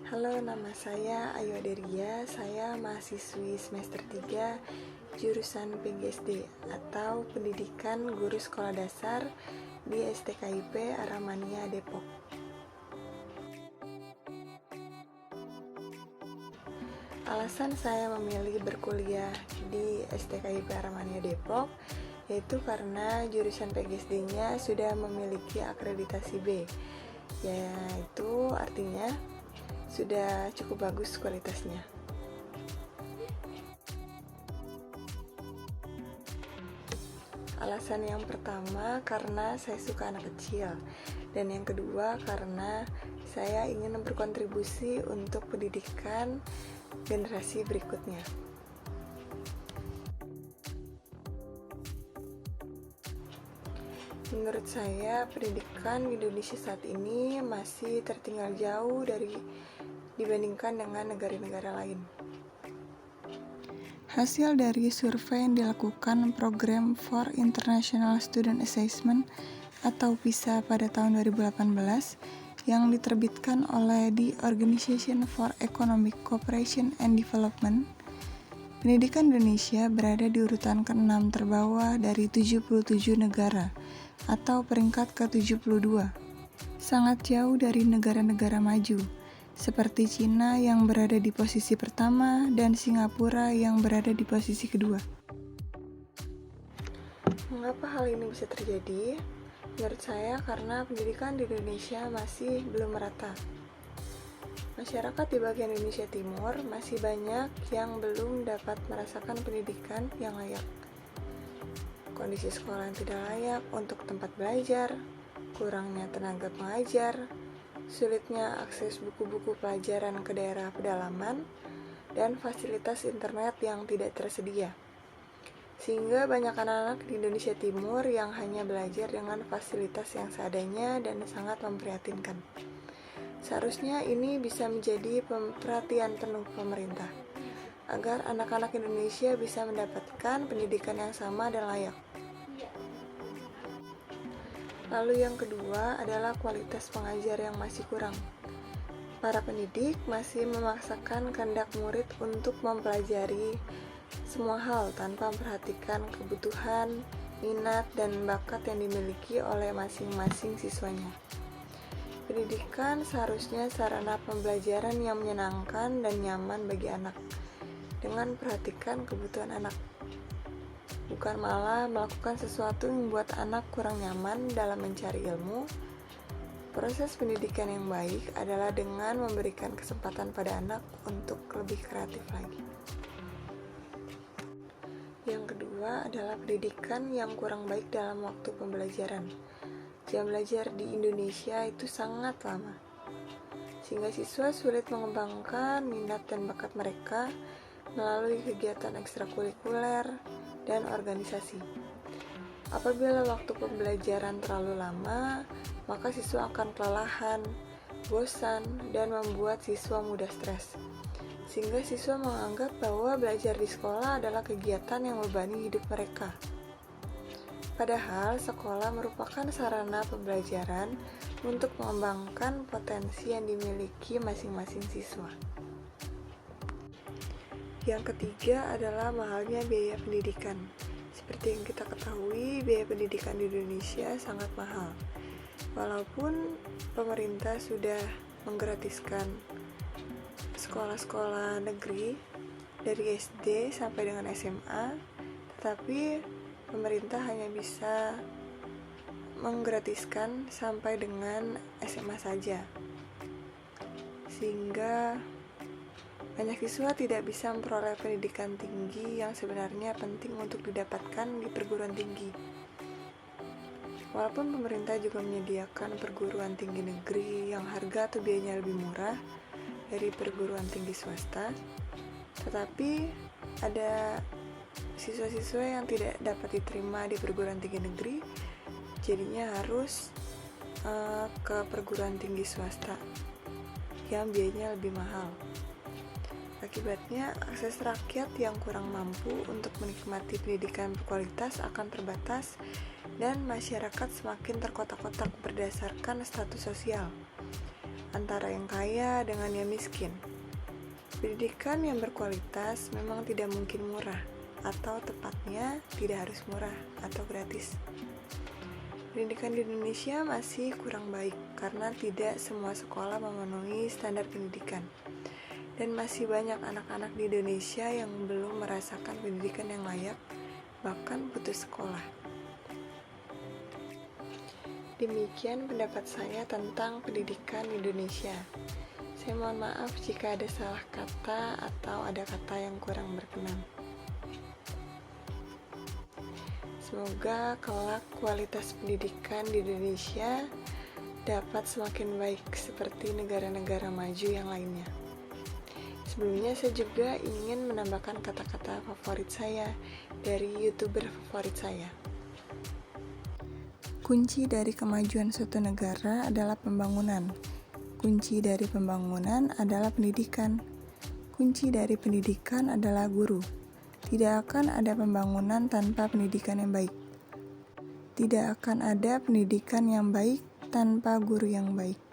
Halo, nama saya Ayu Aderia. Saya mahasiswi semester 3 jurusan PGSD atau Pendidikan Guru Sekolah Dasar di STKIP Aramania Depok. Alasan saya memilih berkuliah di STKIP Aramania Depok yaitu karena jurusan PGSD-nya sudah memiliki akreditasi B, yaitu artinya sudah cukup bagus kualitasnya. Alasan yang pertama karena saya suka anak kecil, dan yang kedua karena saya ingin berkontribusi untuk pendidikan generasi berikutnya. Menurut saya, pendidikan di Indonesia saat ini masih tertinggal jauh dibandingkan dengan negara-negara lain. Hasil dari survei yang dilakukan Program for International Student Assessment atau PISA pada tahun 2018 yang diterbitkan oleh The Organization for Economic Cooperation and Development, pendidikan Indonesia berada di urutan ke-6 terbawah dari 77 negara atau peringkat ke-72. Sangat jauh dari negara-negara maju, seperti Cina yang berada di posisi pertama dan Singapura yang berada di posisi kedua. Mengapa hal ini bisa terjadi? Menurut saya karena pendidikan di Indonesia masih belum merata. Masyarakat di bagian Indonesia Timur masih banyak yang belum dapat merasakan pendidikan yang layak. Kondisi sekolah yang tidak layak untuk tempat belajar, kurangnya tenaga pengajar, sulitnya akses buku-buku pelajaran ke daerah pedalaman, dan fasilitas internet yang tidak tersedia. Sehingga banyak anak-anak di Indonesia Timur yang hanya belajar dengan fasilitas yang seadanya dan sangat memprihatinkan. Seharusnya ini bisa menjadi perhatian penuh pemerintah, agar anak-anak Indonesia bisa mendapatkan pendidikan yang sama dan layak. Lalu yang kedua adalah kualitas pengajar yang masih kurang. Para pendidik masih memaksakan kehendak murid untuk mempelajari semua hal tanpa memperhatikan kebutuhan, minat, dan bakat yang dimiliki oleh masing-masing siswanya. Pendidikan seharusnya sarana pembelajaran yang menyenangkan dan nyaman bagi anak, dengan perhatikan kebutuhan anak, bukan malah melakukan sesuatu yang membuat anak kurang nyaman dalam mencari ilmu. Proses pendidikan yang baik adalah dengan memberikan kesempatan pada anak untuk lebih kreatif lagi. Yang kedua adalah pendidikan yang kurang baik dalam waktu pembelajaran. Jam belajar di Indonesia itu sangat lama, sehingga siswa sulit mengembangkan minat dan bakat mereka melalui kegiatan ekstrakurikuler dan organisasi. Apabila waktu pembelajaran terlalu lama, maka siswa akan kelelahan, bosan, dan membuat siswa mudah stres. Sehingga siswa menganggap bahwa belajar di sekolah adalah kegiatan yang membebani hidup mereka. Padahal sekolah merupakan sarana pembelajaran untuk mengembangkan potensi yang dimiliki masing-masing siswa. Yang ketiga adalah mahalnya biaya pendidikan. Seperti yang kita ketahui, biaya pendidikan di Indonesia sangat mahal. Walaupun pemerintah sudah menggratiskan sekolah-sekolah negeri dari SD sampai dengan SMA, tetapi pemerintah hanya bisa menggratiskan sampai dengan SMA saja. Sehingga banyak siswa tidak bisa memperoleh pendidikan tinggi yang sebenarnya penting untuk didapatkan di perguruan tinggi. Walaupun pemerintah juga menyediakan perguruan tinggi negeri yang harga atau biayanya lebih murah dari perguruan tinggi swasta, tetapi ada siswa-siswa yang tidak dapat diterima di perguruan tinggi negeri, jadinya harus ke perguruan tinggi swasta yang biayanya lebih mahal. Akibatnya, akses rakyat yang kurang mampu untuk menikmati pendidikan berkualitas akan terbatas dan masyarakat semakin terkotak-kotak berdasarkan status sosial. antara yang kaya dengan yang miskin. Pendidikan yang berkualitas memang tidak mungkin murah, atau tepatnya tidak harus murah atau gratis. Pendidikan di Indonesia masih kurang baik karena tidak semua sekolah memenuhi standar pendidikan. Dan masih banyak anak-anak di Indonesia yang belum merasakan pendidikan yang layak, bahkan putus sekolah. Demikian pendapat saya tentang pendidikan di Indonesia. Saya mohon maaf jika ada salah kata atau ada kata yang kurang berkenan. Semoga kelak kualitas pendidikan di Indonesia dapat semakin baik seperti negara-negara maju yang lainnya. Sebelumnya saya juga ingin menambahkan kata-kata favorit saya dari YouTuber favorit saya. Kunci dari kemajuan suatu negara adalah pembangunan. Kunci dari pembangunan adalah pendidikan. Kunci dari pendidikan adalah guru. Tidak akan ada pembangunan tanpa pendidikan yang baik. Tidak akan ada pendidikan yang baik tanpa guru yang baik.